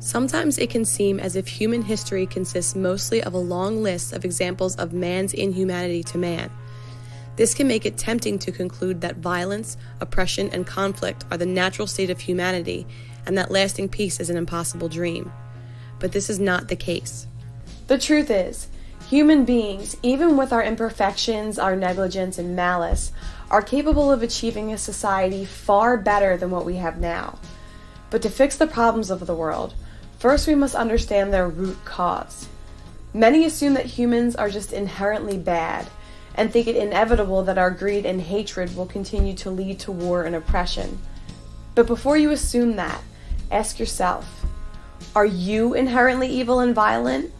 Sometimes it can seem as if human history consists mostly of a long list of examples of man's inhumanity to man. This can make it tempting to conclude that violence, oppression, and conflict are the natural state of humanity, and that lasting peace is an impossible dream. But this is not the case. The truth is, human beings, even with our imperfections, our negligence, and malice, are capable of achieving a society far better than what we have now. But to fix the problems of the world, first we must understand their root cause. Many assume that humans are just inherently bad, and think it inevitable that our greed and hatred will continue to lead to war and oppression. But before you assume that, ask yourself, are you inherently evil and violent?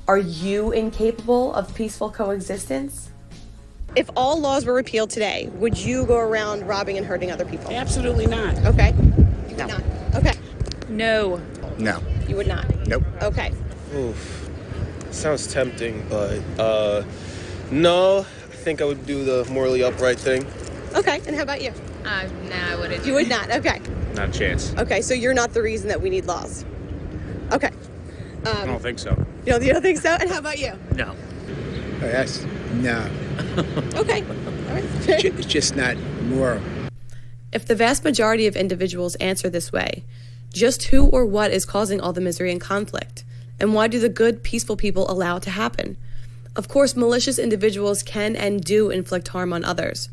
Are you incapable of peaceful coexistence? If all laws were repealed today, would you go around robbing and hurting other people? Absolutely not. Okay. You No. would not. Okay. No. No. You would not. Nope. Okay. Oof. Sounds tempting, but no. I think I would do the morally upright thing. Okay. And how about you? Nah, I wouldn't. You would not. Okay. Not a chance. Okay. So you're not the reason that we need laws. Okay. I don't think so. You don't think so? And how about you? No. That's no. Okay. All right. It's just not moral. If the vast majority of individuals answer this way, just who or what is causing all the misery and conflict? And why do the good, peaceful people allow it to happen? Of course, malicious individuals can and do inflict harm on others.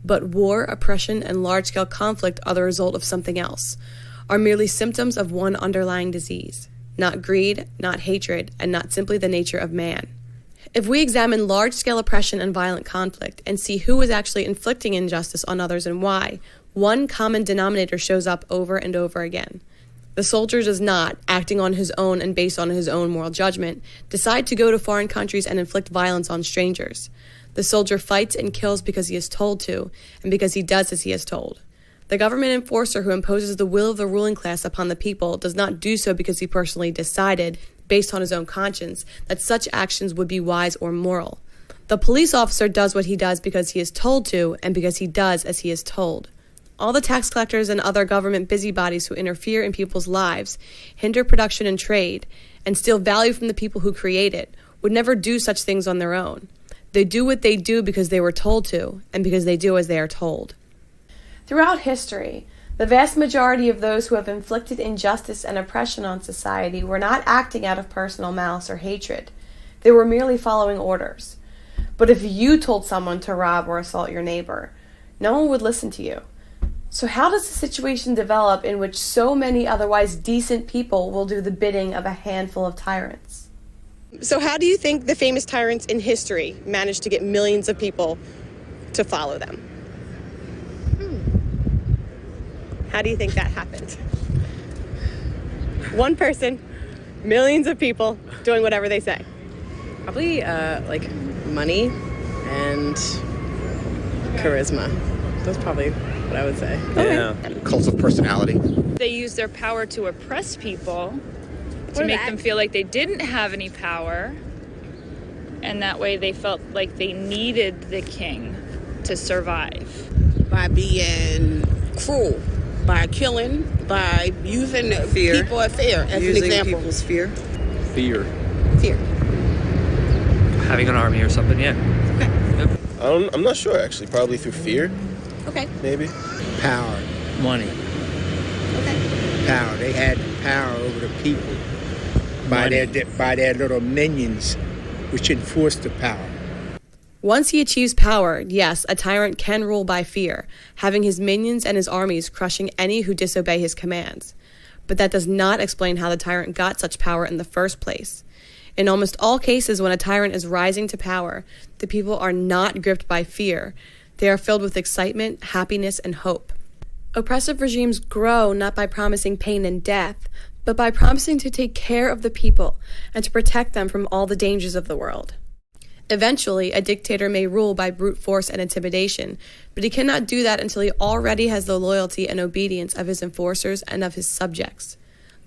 But war, oppression, and large-scale conflict are the result of something else, are merely symptoms of one underlying disease. Not greed, not hatred, and not simply the nature of man. If we examine large-scale oppression and violent conflict and see who is actually inflicting injustice on others and why, one common denominator shows up over and over again. The soldier does not, acting on his own and based on his own moral judgment, decide to go to foreign countries and inflict violence on strangers. The soldier fights and kills because he is told to, and because he does as he is told. The government enforcer who imposes the will of the ruling class upon the people does not do so because he personally decided, based on his own conscience, that such actions would be wise or moral. The police officer does what he does because he is told to, and because he does as he is told. All the tax collectors and other government busybodies who interfere in people's lives, hinder production and trade, and steal value from the people who create it, would never do such things on their own. They do what they do because they were told to, and because they do as they are told. Throughout history, the vast majority of those who have inflicted injustice and oppression on society were not acting out of personal malice or hatred. They were merely following orders. But if you told someone to rob or assault your neighbor, no one would listen to you. So how does a situation develop in which so many otherwise decent people will do the bidding of a handful of tyrants? So how do you think the famous tyrants in history managed to get millions of people to follow them? How do you think that happened? One person, millions of people doing whatever they say. Probably like money and charisma. That's probably what I would say. Yeah. Cult of personality. They used their power to oppress people, to make them feel like they didn't have any power, and that way they felt like they needed the king to survive. By being cruel, by killing, by using Fear. people as fear, as Using an example. people's fear. Fear. Fear. Having an army or something, yeah. I'm not sure, actually. Probably through fear, Okay. maybe. Power. Money. Power. They had power over the people by their little minions, which enforced the power. Once he achieves power, yes, a tyrant can rule by fear, having his minions and his armies crushing any who disobey his commands. But that does not explain how the tyrant got such power in the first place. In almost all cases when a tyrant is rising to power, the people are not gripped by fear. They are filled with excitement, happiness, and hope. Oppressive regimes grow not by promising pain and death, but by promising to take care of the people and to protect them from all the dangers of the world. Eventually, a dictator may rule by brute force and intimidation, but he cannot do that until he already has the loyalty and obedience of his enforcers and of his subjects.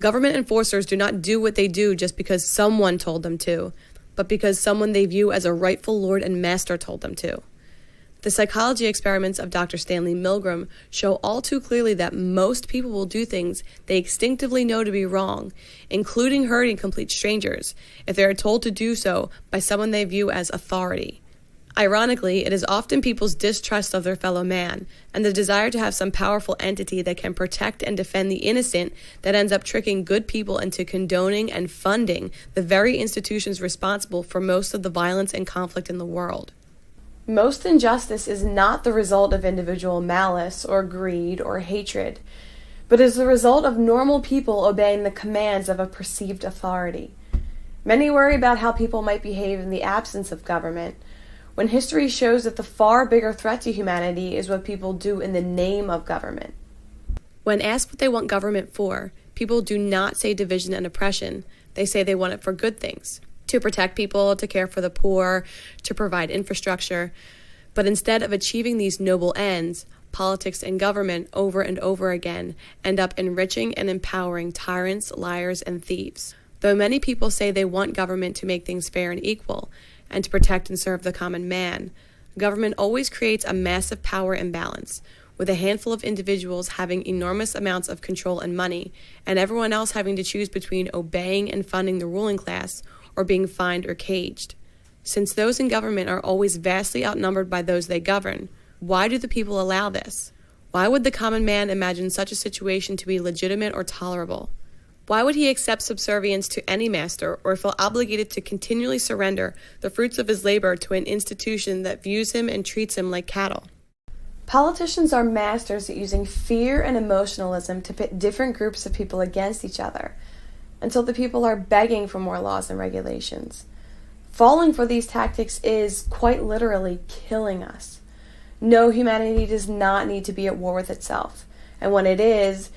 Government enforcers do not do what they do just because someone told them to, but because someone they view as a rightful lord and master told them to. The psychology experiments of Dr. Stanley Milgram show all too clearly that most people will do things they instinctively know to be wrong, including hurting complete strangers, if they are told to do so by someone they view as authority. Ironically, it is often people's distrust of their fellow man and the desire to have some powerful entity that can protect and defend the innocent that ends up tricking good people into condoning and funding the very institutions responsible for most of the violence and conflict in the world. Most injustice is not the result of individual malice or greed or hatred, but is the result of normal people obeying the commands of a perceived authority. Many worry about how people might behave in the absence of government, when history shows that the far bigger threat to humanity is what people do in the name of government. When asked what they want government for, people do not say division and oppression. They say they want it for good things, to protect people, to care for the poor, to provide infrastructure. But instead of achieving these noble ends, politics and government over and over again end up enriching and empowering tyrants, liars, and thieves. Though many people say they want government to make things fair and equal, and to protect and serve the common man, government always creates a massive power imbalance, with a handful of individuals having enormous amounts of control and money, and everyone else having to choose between obeying and funding the ruling class or being fined or caged. Since those in government are always vastly outnumbered by those they govern, why do the people allow this? Why would the common man imagine such a situation to be legitimate or tolerable? Why would he accept subservience to any master or feel obligated to continually surrender the fruits of his labor to an institution that views him and treats him like cattle? Politicians are masters at using fear and emotionalism to pit different groups of people against each other, until the people are begging for more laws and regulations. Falling for these tactics is, quite literally, killing us. No, humanity does not need to be at war with itself, and when it is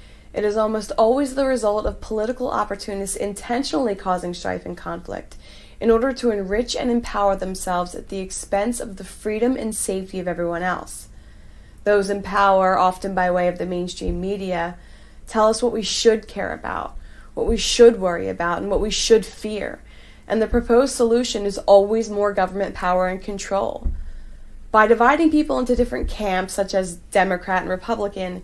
almost always the result of political opportunists intentionally causing strife and conflict in order to enrich and empower themselves at the expense of the freedom and safety of everyone else. Those in power, often by way of the mainstream media, tell us what we should care about, what we should worry about, and what we should fear, and the proposed solution is always more government power and control. By dividing people into different camps, such as Democrat and Republican,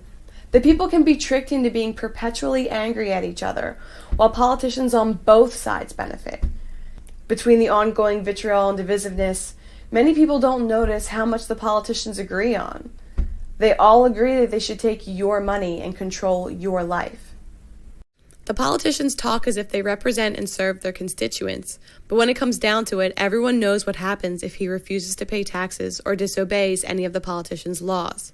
the people can be tricked into being perpetually angry at each other, while politicians on both sides benefit. Between the ongoing vitriol and divisiveness, many people don't notice how much the politicians agree on. They all agree that they should take your money and control your life. The politicians talk as if they represent and serve their constituents, but when it comes down to it, everyone knows what happens if he refuses to pay taxes or disobeys any of the politicians' laws.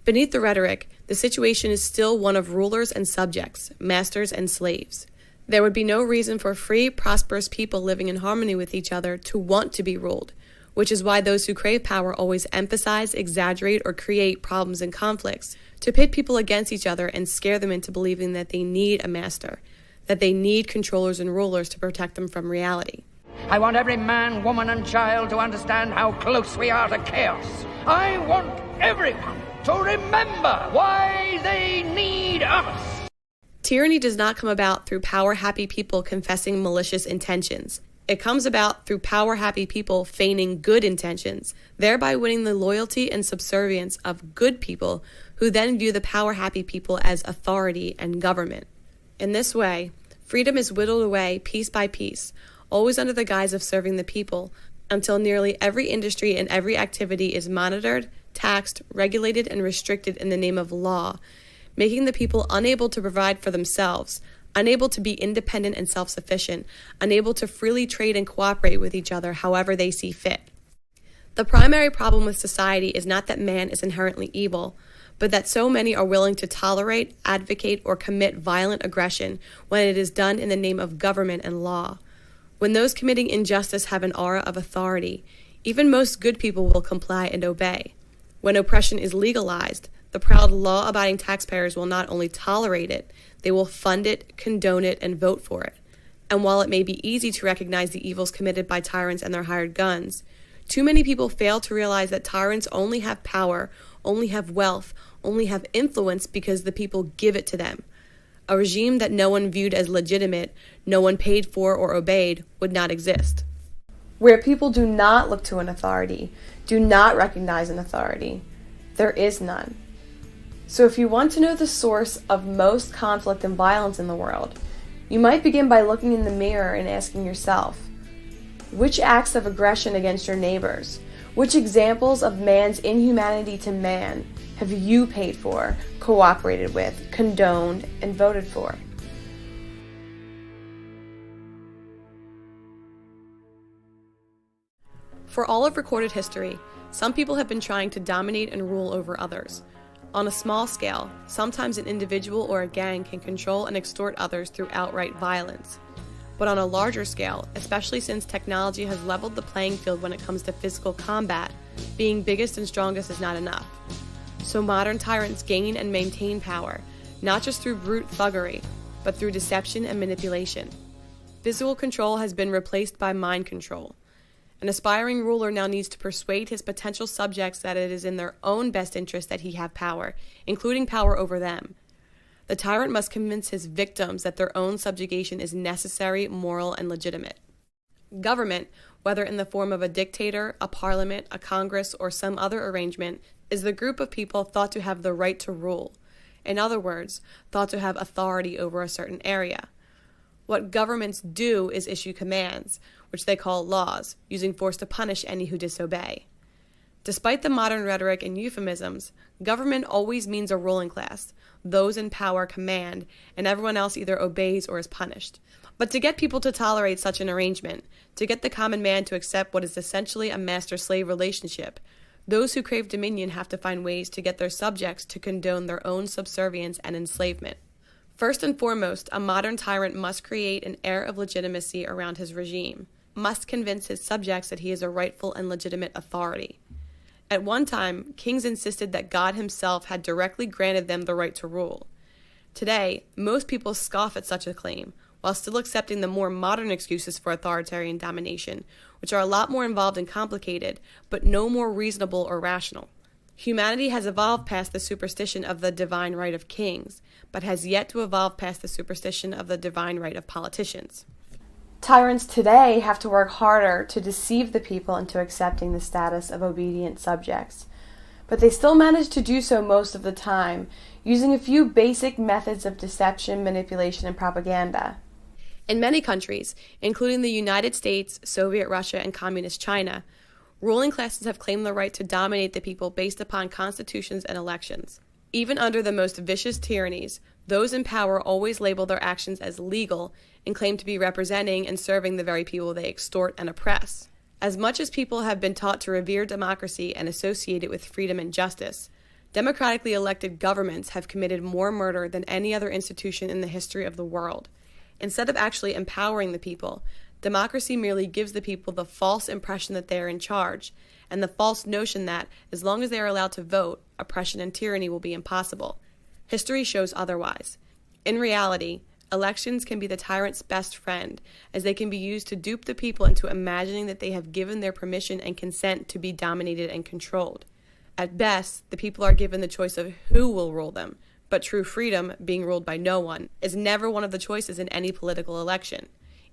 Beneath the rhetoric, the situation is still one of rulers and subjects, masters and slaves. There would be no reason for free, prosperous people living in harmony with each other to want to be ruled, which is why those who crave power always emphasize, exaggerate, or create problems and conflicts to pit people against each other and scare them into believing that they need a master, that they need controllers and rulers to protect them from reality. I want every man, woman, and child to understand how close we are to chaos. I want everyone to remember why they need us. Tyranny does not come about through power-happy people confessing malicious intentions. It comes about through power-happy people feigning good intentions, thereby winning the loyalty and subservience of good people who then view the power-happy people as authority and government. In this way, freedom is whittled away piece by piece, always under the guise of serving the people, until nearly every industry and every activity is monitored, taxed, regulated, and restricted in the name of law, making the people unable to provide for themselves, unable to be independent and self-sufficient, unable to freely trade and cooperate with each other however they see fit. The primary problem with society is not that man is inherently evil, but that so many are willing to tolerate, advocate, or commit violent aggression when it is done in the name of government and law. When those committing injustice have an aura of authority, even most good people will comply and obey. When oppression is legalized, the proud law-abiding taxpayers will not only tolerate it, they will fund it, condone it, and vote for it. And while it may be easy to recognize the evils committed by tyrants and their hired guns, too many people fail to realize that tyrants only have power, only have wealth, only have influence because the people give it to them. A regime that no one viewed as legitimate, no one paid for or obeyed, would not exist. Where people do not look to an authority, do not recognize an authority. There is none. So if you want to know the source of most conflict and violence in the world, you might begin by looking in the mirror and asking yourself, which acts of aggression against your neighbors, which examples of man's inhumanity to man have you paid for, cooperated with, condoned, and voted for? For all of recorded history, some people have been trying to dominate and rule over others. On a small scale, sometimes an individual or a gang can control and extort others through outright violence. But on a larger scale, especially since technology has leveled the playing field when it comes to physical combat, being biggest and strongest is not enough. So modern tyrants gain and maintain power, not just through brute thuggery, but through deception and manipulation. Physical control has been replaced by mind control. An aspiring ruler now needs to persuade his potential subjects that it is in their own best interest that he have power, including power over them. The tyrant must convince his victims that their own subjugation is necessary, moral, and legitimate. Government, whether in the form of a dictator, a parliament, a congress, or some other arrangement, is the group of people thought to have the right to rule. In other words, thought to have authority over a certain area. What governments do is issue commands, which they call laws, using force to punish any who disobey. Despite the modern rhetoric and euphemisms, government always means a ruling class. Those in power command, and everyone else either obeys or is punished. But to get people to tolerate such an arrangement, to get the common man to accept what is essentially a master-slave relationship, those who crave dominion have to find ways to get their subjects to condone their own subservience and enslavement. First and foremost, a modern tyrant must create an air of legitimacy around his regime, must convince his subjects that he is a rightful and legitimate authority. At one time, kings insisted that God himself had directly granted them the right to rule. Today, most people scoff at such a claim, while still accepting the more modern excuses for authoritarian domination, which are a lot more involved and complicated, but no more reasonable or rational. Humanity has evolved past the superstition of the divine right of kings, but has yet to evolve past the superstition of the divine right of politicians. Tyrants today have to work harder to deceive the people into accepting the status of obedient subjects, but they still manage to do so most of the time, using a few basic methods of deception, manipulation, and propaganda. In many countries, including the United States, Soviet Russia, and Communist China, ruling classes have claimed the right to dominate the people based upon constitutions and elections. Even under the most vicious tyrannies, those in power always label their actions as legal and claim to be representing and serving the very people they extort and oppress. As much as people have been taught to revere democracy and associate it with freedom and justice, democratically elected governments have committed more murder than any other institution in the history of the world. Instead of actually empowering the people, democracy merely gives the people the false impression that they are in charge, and the false notion that, as long as they are allowed to vote, oppression and tyranny will be impossible. History shows otherwise. In reality, elections can be the tyrant's best friend, as they can be used to dupe the people into imagining that they have given their permission and consent to be dominated and controlled. At best, the people are given the choice of who will rule them, but true freedom, being ruled by no one, is never one of the choices in any political election.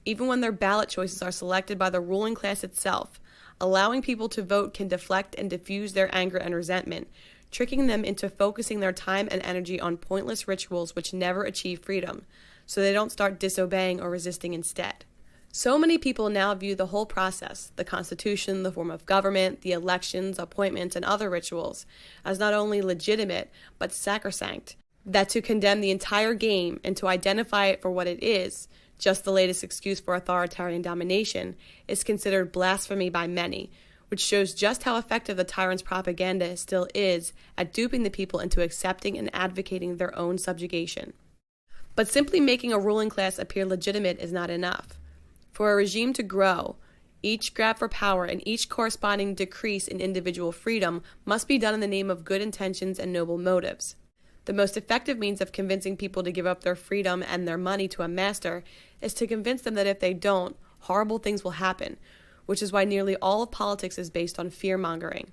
Even when their ballot choices are selected by the ruling class itself, allowing people to vote can deflect and diffuse their anger and resentment, tricking them into focusing their time and energy on pointless rituals which never achieve freedom, so they don't start disobeying or resisting instead. So many people now view the whole process, the Constitution, the form of government, the elections, appointments, and other rituals, as not only legitimate, but sacrosanct, that to condemn the entire game and to identify it for what it is, just the latest excuse for authoritarian domination, is considered blasphemy by many, which shows just how effective the tyrant's propaganda still is at duping the people into accepting and advocating their own subjugation. But simply making a ruling class appear legitimate is not enough. For a regime to grow, each grab for power and each corresponding decrease in individual freedom must be done in the name of good intentions and noble motives. The most effective means of convincing people to give up their freedom and their money to a master is to convince them that if they don't, horrible things will happen, which is why nearly all of politics is based on fear-mongering.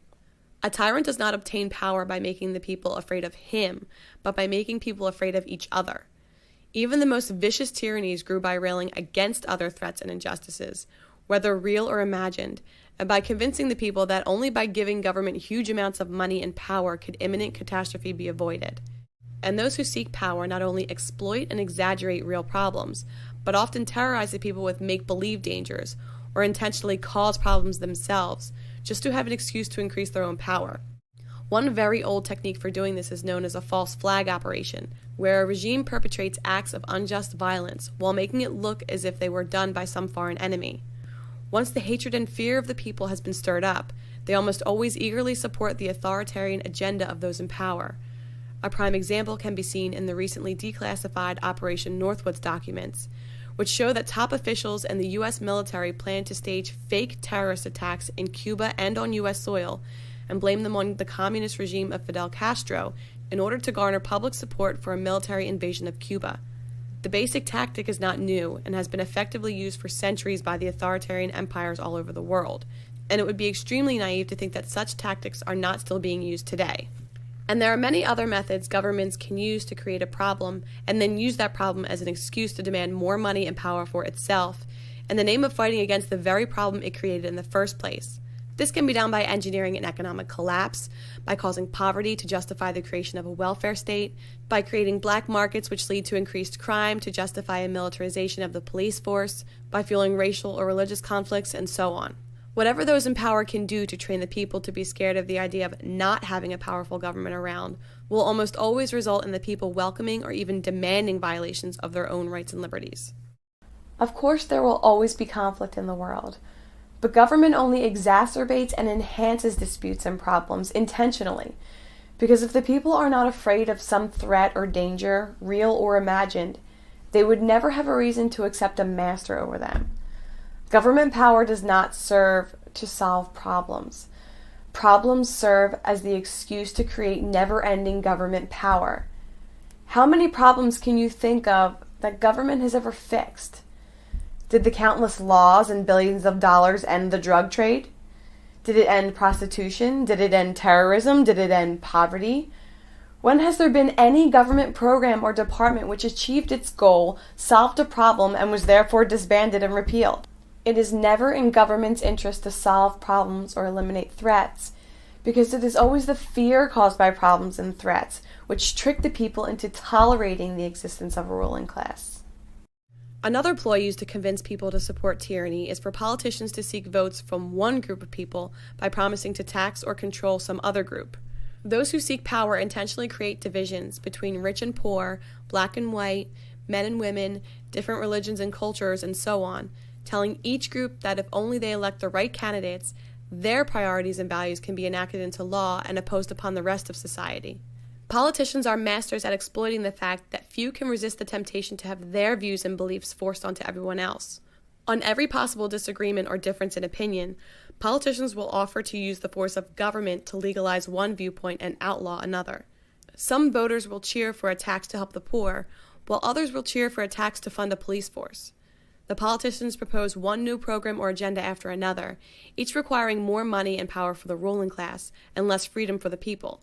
A tyrant does not obtain power by making the people afraid of him, but by making people afraid of each other. Even the most vicious tyrannies grew by railing against other threats and injustices, whether real or imagined, and by convincing the people that only by giving government huge amounts of money and power could imminent catastrophe be avoided. And those who seek power not only exploit and exaggerate real problems, but often terrorize the people with make-believe dangers, or intentionally cause problems themselves, just to have an excuse to increase their own power. One very old technique for doing this is known as a false flag operation, where a regime perpetrates acts of unjust violence while making it look as if they were done by some foreign enemy. Once the hatred and fear of the people has been stirred up, they almost always eagerly support the authoritarian agenda of those in power. A prime example can be seen in the recently declassified Operation Northwoods documents, which show that top officials and the U.S. military plan to stage fake terrorist attacks in Cuba and on U.S. soil, and blame them on the communist regime of Fidel Castro in order to garner public support for a military invasion of Cuba. The basic tactic is not new and has been effectively used for centuries by the authoritarian empires all over the world, and it would be extremely naive to think that such tactics are not still being used today. And there are many other methods governments can use to create a problem and then use that problem as an excuse to demand more money and power for itself in the name of fighting against the very problem it created in the first place. This can be done by engineering an economic collapse, by causing poverty to justify the creation of a welfare state, by creating black markets which lead to increased crime to justify a militarization of the police force, by fueling racial or religious conflicts, and so on. Whatever those in power can do to train the people to be scared of the idea of not having a powerful government around will almost always result in the people welcoming or even demanding violations of their own rights and liberties. Of course, there will always be conflict in the world. But government only exacerbates and enhances disputes and problems intentionally, because if the people are not afraid of some threat or danger, real or imagined, they would never have a reason to accept a master over them. Government power does not serve to solve problems. Problems serve as the excuse to create never-ending government power. How many problems can you think of that government has ever fixed? Did the countless laws and billions of dollars end the drug trade? Did it end prostitution? Did it end terrorism? Did it end poverty? When has there been any government program or department which achieved its goal, solved a problem, and was therefore disbanded and repealed? It is never in government's interest to solve problems or eliminate threats, because it is always the fear caused by problems and threats which trick the people into tolerating the existence of a ruling class. Another ploy used to convince people to support tyranny is for politicians to seek votes from one group of people by promising to tax or control some other group. Those who seek power intentionally create divisions between rich and poor, black and white, men and women, different religions and cultures, and so on, telling each group that if only they elect the right candidates, their priorities and values can be enacted into law and imposed upon the rest of society. Politicians are masters at exploiting the fact that few can resist the temptation to have their views and beliefs forced onto everyone else. On every possible disagreement or difference in opinion, politicians will offer to use the force of government to legalize one viewpoint and outlaw another. Some voters will cheer for a tax to help the poor, while others will cheer for a tax to fund a police force. The politicians propose one new program or agenda after another, each requiring more money and power for the ruling class and less freedom for the people.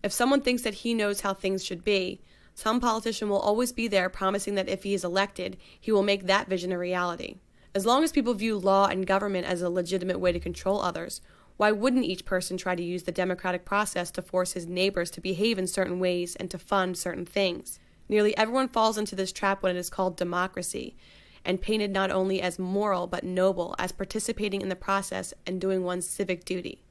If someone thinks that he knows how things should be, some politician will always be there promising that if he is elected, he will make that vision a reality. As long as people view law and government as a legitimate way to control others, why wouldn't each person try to use the democratic process to force his neighbors to behave in certain ways and to fund certain things? Nearly everyone falls into this trap when it is called democracy, and painted not only as moral but noble, as participating in the process and doing one's civic duty.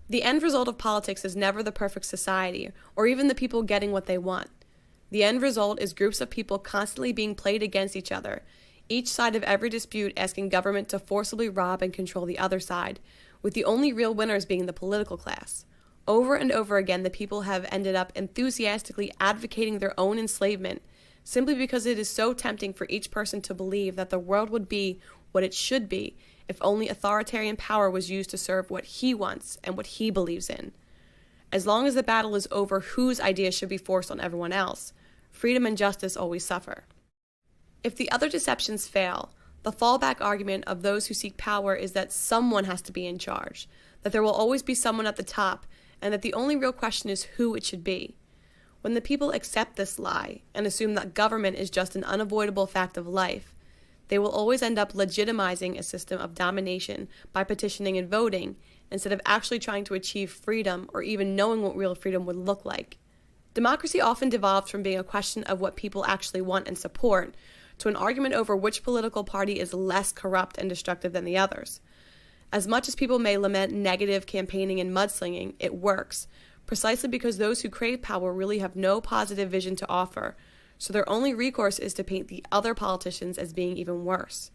The end result of politics is never the perfect society, or even the people getting what they want. The end result is groups of people constantly being played against each other, each side of every dispute asking government to forcibly rob and control the other side, with the only real winners being the political class. Over and over again, the people have ended up enthusiastically advocating their own enslavement, simply because it is so tempting for each person to believe that the world would be what it should be if only authoritarian power was used to serve what he wants and what he believes in. As long as the battle is over whose ideas should be forced on everyone else, freedom and justice always suffer. If the other deceptions fail, the fallback argument of those who seek power is that someone has to be in charge, that there will always be someone at the top, and that the only real question is who it should be. When the people accept this lie and assume that government is just an unavoidable fact of life, they will always end up legitimizing a system of domination by petitioning and voting, instead of actually trying to achieve freedom or even knowing what real freedom would look like. Democracy often devolves from being a question of what people actually want and support to an argument over which political party is less corrupt and destructive than the others. As much as people may lament negative campaigning and mudslinging, it works, precisely because those who crave power really have no positive vision to offer, so their only recourse is to paint the other politicians as being even worse.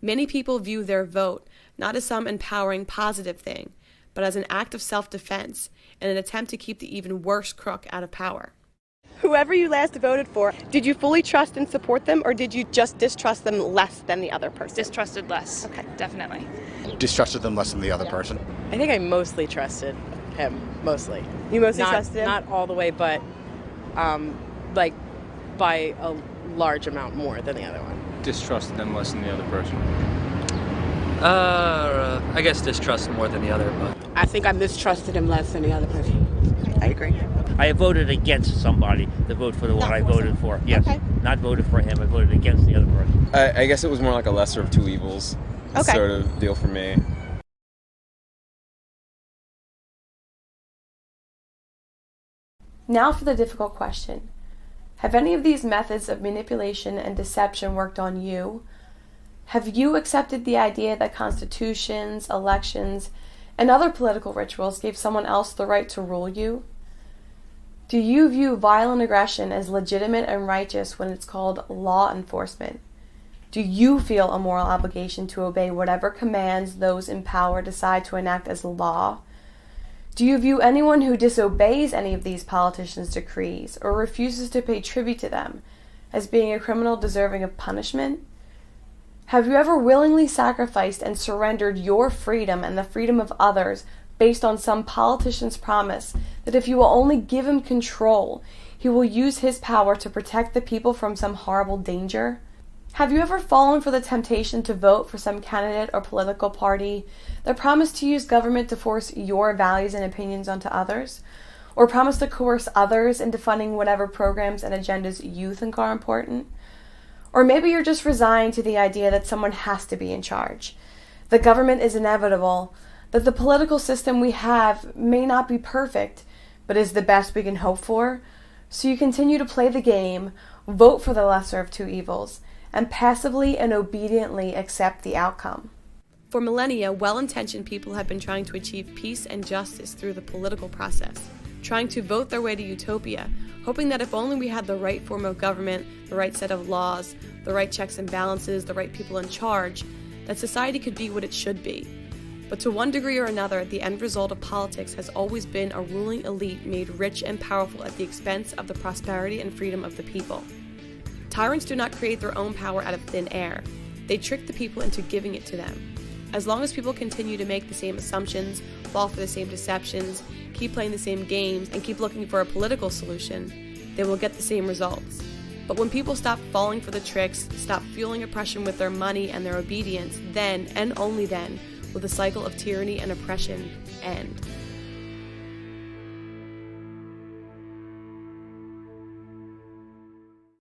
Many people view their vote not as some empowering positive thing, but as an act of self-defense and an attempt to keep the even worse crook out of power. Whoever you last voted for, did you fully trust and support them, or did you just distrust them less than the other person? Distrusted less. Okay. Definitely. Distrusted them less than the other person. I think I mostly trusted him, mostly. You mostly trusted him? Not all the way, but like by a large amount more than the other one. Distrusted them less than the other person. I guess distrust more than the other, but I think I mistrusted him less than the other person. I agree. I voted against somebody to vote for the one I voted for. Yes, not voted for him. I voted against the other person. I guess it was more like a lesser of two evils sort of deal for me. Now for the difficult question. Have any of these methods of manipulation and deception worked on you? Have you accepted the idea that constitutions, elections, and other political rituals gave someone else the right to rule you? Do you view violent aggression as legitimate and righteous when it's called law enforcement? Do you feel a moral obligation to obey whatever commands those in power decide to enact as law? Do you view anyone who disobeys any of these politicians' decrees or refuses to pay tribute to them as being a criminal deserving of punishment? Have you ever willingly sacrificed and surrendered your freedom and the freedom of others based on some politician's promise that if you will only give him control, he will use his power to protect the people from some horrible danger? Have you ever fallen for the temptation to vote for some candidate or political party that promised to use government to force your values and opinions onto others? Or promised to coerce others into funding whatever programs and agendas you think are important? Or maybe you're just resigned to the idea that someone has to be in charge. The government is inevitable, that the political system we have may not be perfect, but is the best we can hope for. So you continue to play the game, vote for the lesser of two evils, and passively and obediently accept the outcome. For millennia, well-intentioned people have been trying to achieve peace and justice through the political process, trying to vote their way to utopia, hoping that if only we had the right form of government, the right set of laws, the right checks and balances, the right people in charge, that society could be what it should be. But to one degree or another, the end result of politics has always been a ruling elite made rich and powerful at the expense of the prosperity and freedom of the people. Tyrants do not create their own power out of thin air. They trick the people into giving it to them. As long as people continue to make the same assumptions, fall for the same deceptions, keep playing the same games, and keep looking for a political solution, they will get the same results. But when people stop falling for the tricks, stop fueling oppression with their money and their obedience, then, and only then, will the cycle of tyranny and oppression end.